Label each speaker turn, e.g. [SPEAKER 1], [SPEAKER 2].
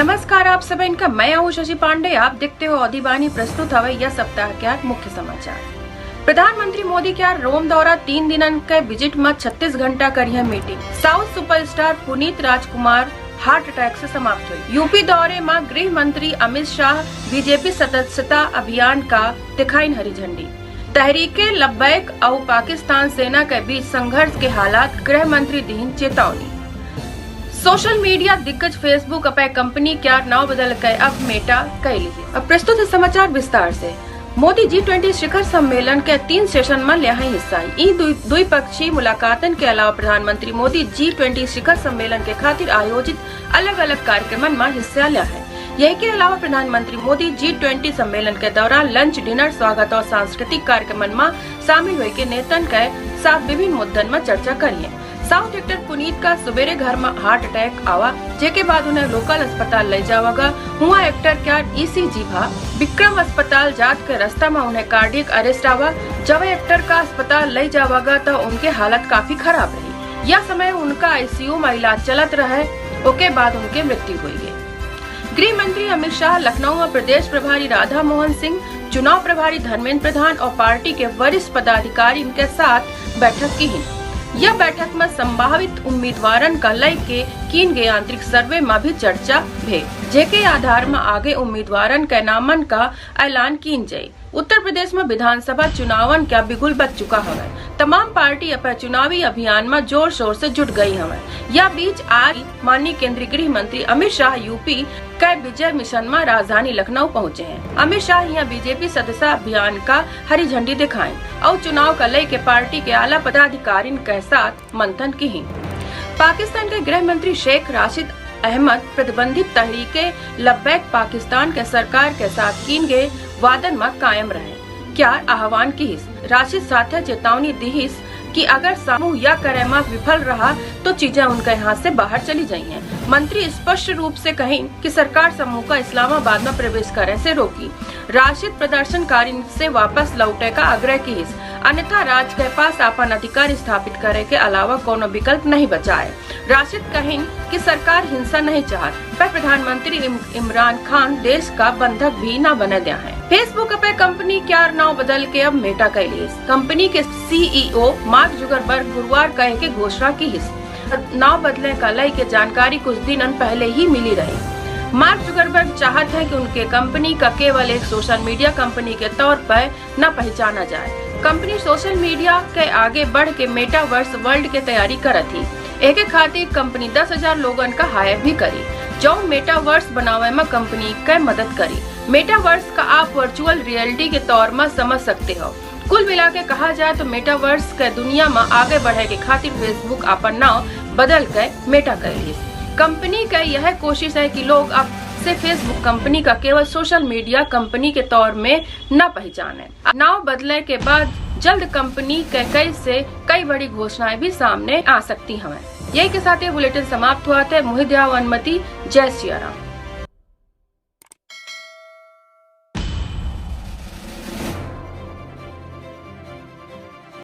[SPEAKER 1] नमस्कार, आप सब इनका मैं हूँ शशि पांडे। आप देखते हो अधिबानी। प्रस्तुत हवे यह सप्ताह के मुख्य समाचार। प्रधानमंत्री मोदी के रोम दौरा 3 दिन के विजिट में 36 घंटा करी मीटिंग। साउथ सुपरस्टार पुनीत राजकुमार हार्ट अटैक से समाप्त हुई। यूपी दौरे में गृह मंत्री अमित शाह बीजेपी सदस्यता अभियान का दिखाई हरी झंडी। तहरीके लब्बैक और पाकिस्तान सेना के बीच संघर्ष के हालात, गृह मंत्री दीन चेतावनी। सोशल मीडिया दिग्गज फेसबुक अपने कंपनी क्या नाव बदल कर अब मेटा कह लीजिए। अब प्रस्तुत है समाचार विस्तार से। मोदी G20 शिखर सम्मेलन के 3 सेशन में लिया है हिस्सा। द्विपक्षीय मुलाकातन के अलावा प्रधानमंत्री मोदी G20 शिखर सम्मेलन के खातिर आयोजित अलग अलग कार्यक्रमों में हिस्सा लिया है। यही के अलावा प्रधानमंत्री मोदी G20 सम्मेलन के दौरान लंच, डिनर, स्वागत और सांस्कृतिक कार्यक्रमों में शामिल हुए के नेतन के साथ विभिन्न मुद्दन में चर्चा करी है। साउथ एक्टर पुनीत का सवेरे घर में हार्ट अटैक आवा, जेके बाद उन्हें लोकल अस्पताल ले जावागा। हुआ एक्टर क्या ECG भा विक्रम अस्पताल जात के रास्ता में उन्हें कार्डियक अरेस्ट आवा। जब एक्टर का अस्पताल ले जावागा तो उनके हालत काफी खराब रही। यह समय उनका ICU में इलाज चलत रहे, उसके बाद उनकी मृत्यु हुई है। गृह मंत्री अमित शाह लखनऊ में प्रदेश प्रभारी राधा मोहन सिंह, चुनाव प्रभारी धर्मेंद्र प्रधान और पार्टी के वरिष्ठ पदाधिकारी के साथ बैठक की है। यह बैठक में संभावित उम्मीदवारन का लय के कीन गए आंतरिक सर्वे में भी चर्चा भे, जेके आधार में आगे उम्मीदवारन के नामन का ऐलान कीन जाये। उत्तर प्रदेश में विधानसभा चुनावन का बिगुल बच चुका है। तमाम पार्टी अपने चुनावी अभियान में जोर शोर से जुट गई है। यह बीच आज माननीय केंद्रीय गृह मंत्री अमित शाह यूपी के विजय मिशन में राजधानी लखनऊ पहुंचे हैं। अमित शाह यहाँ बीजेपी सदस्यता अभियान का हरी झंडी दिखाएं और चुनाव का लय के पार्टी के आला पदाधिकारी के साथ मंथन की। पाकिस्तान के गृह मंत्री शेख राशिद अहमद प्रतिबंधित तहरीके लब्बैक पाकिस्तान के सरकार के साथ कीन गए वादन में कायम रहे। क्या आह्वान की राशिद साथ चेतावनी दी कि अगर समूह या करे में विफल रहा तो चीजें उनके हाथ से बाहर चली जाएंगी। मंत्री स्पष्ट रूप से कहीं कि सरकार समूह का इस्लामाबाद में प्रवेश करे से रोकी। राशिद प्रदर्शनकारी से वापस लौटे का आग्रह की, अन्यथा राज्य के पास अपन अधिकार स्थापित करे के अलावा कोनो विकल्प नहीं बचा है। राशिद कहीं कि सरकार हिंसा नहीं चाहत, पर प्रधानमंत्री इमरान खान देश का बंधक भी न बने दिया है। फेसबुक अपने कंपनी क्या नाव बदल के अब मेटा कर ली। कंपनी के CEO मार्क जुकरबर्ग गुरुवार कहे के घोषणा की नाव बदलने का लय के जानकारी कुछ दिन पहले ही मिली रही। मार्क जुकरबर्ग चाहते हैं कि उनके कंपनी का केवल एक सोशल मीडिया कंपनी के तौर पर न पहचाना जाए। कंपनी सोशल मीडिया के आगे बढ़ के मेटावर्स वर्ल्ड के तैयारी कर थी। एक खातिर कंपनी 10,000 लोगन का हायर भी करी, जो मेटावर्स बनावे में कंपनी का मदद करी। मेटावर्स का आप वर्चुअल रियलिटी के तौर में समझ सकते हो। कुल मिला के कहा जाए तो मेटावर्स के दुनिया में आगे बढ़े के खातिर फेसबुक अपन नाम बदल के मेटा कर ली। कंपनी का यह कोशिश है कि लोग अब से फेसबुक कंपनी का केवल सोशल मीडिया कंपनी के तौर में न पहचाने। नाम बदलने के बाद जल्द कंपनी के कई बड़ी घोषणाएं भी सामने आ सकती हैं। यही के साथ ये बुलेटिन समाप्त हुआ था। मुहिद्या अनुमति। जय सिया राम।